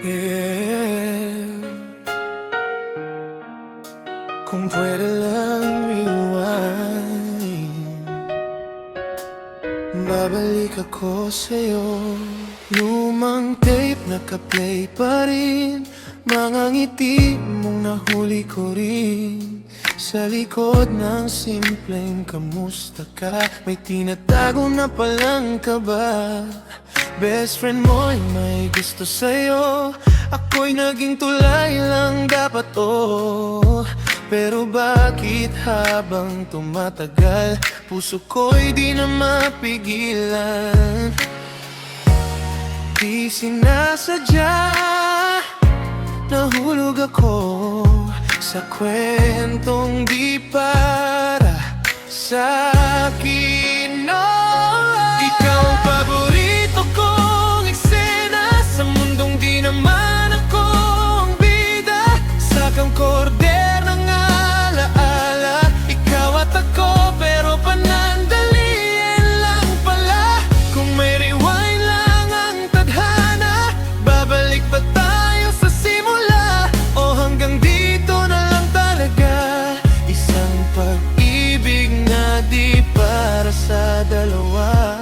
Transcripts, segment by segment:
Yeah. Kung pwede lang rewind, babalik ako sa'yo. Lumang tape, naka-play pa rin mga ngiti mong nahuli ko rin sa likod ng simpleng kamusta ka. May tinatago na palang kaba. Best friend mo'y may gusto sa'yo, ako'y naging tulay lang dapat, oh. Pero bakit habang tumatagal, puso ko'y di na mapigilan. Di sinasadya, nahulog ako sa kwentong di para sa'kin, oh. Ikaw ang paborito kong eksena sa mundong di naman ako ang bida. Sa kamkorder ng alaala, ikaw at ako pero panandalian lang pala. Kung may rewind lang ang tadhana, babalik ba tayo sa simula? O hanggang dito na lang talaga? Isang pag-ibig na di para sa dalawa.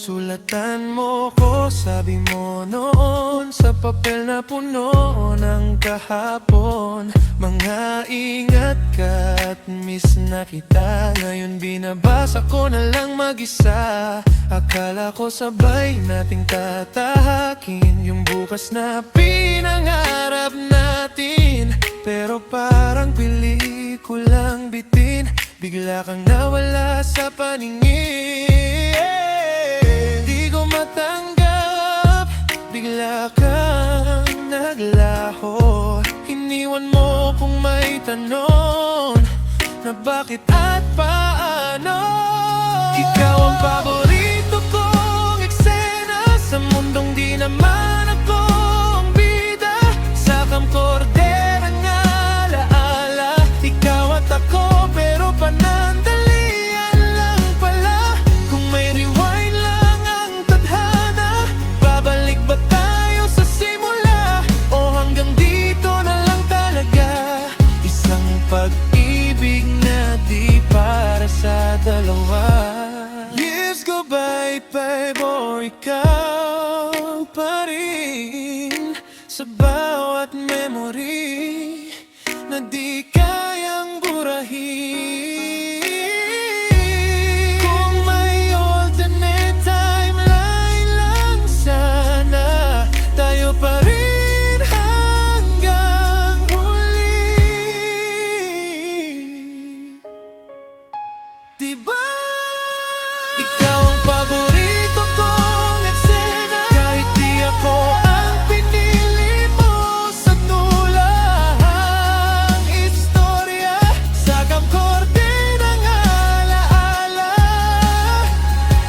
Sulatan mo ko, sabi mo noon, sa papel na puno ng kahapon. Mga ingat ka at miss na kita, ngayon binabasa ko na lang mag-isa. Akala ko sabay nating tatahakin yung bukas na pinangarap natin, pero parang pelikulang bitin, bigla kang nawala sa paningin. Di ko matanggap, bigla kang naglaho. Iniwan mo kung may tanong na bakit at paano. Ikaw ang paborito kong eksena sa mundong di naman ako ang bida. Sa kamkorder ang alaala, ikaw at ako pero panandalian lang pala. Kung may rewind lang ang tadhana, babalik ba tayo sa simula? O hanggang dito na lang talaga? Isang pag-ibig na di para sa dalawa. Years go by, pero ikaw pa rin sa bawat memory na di kayang burahin. Kung may alternate timeline lang sana, tayo pa rin hanggang huli. Diba? Ikaw ang paborito kong eksena, kahit di ako ang pinili mo sa dulang istorya. Sa kamkorder ng alaala,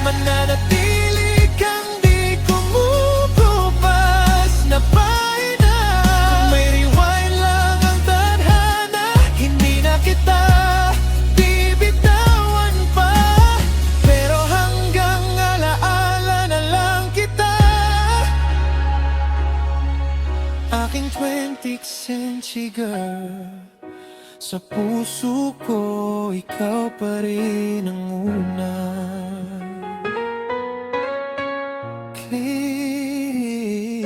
mananatili kang di kumukupas na pahina. Kung may rewind lang ang tadhana, hindi na kita bibitawan pa, pero hanggang alaala na lang kita. Aking 20th century girl, sa puso ko ikaw pa rin ang una. Click,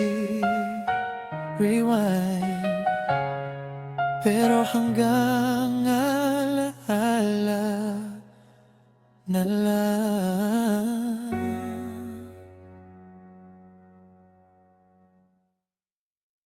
rewind, pero hanggang alaala na lang.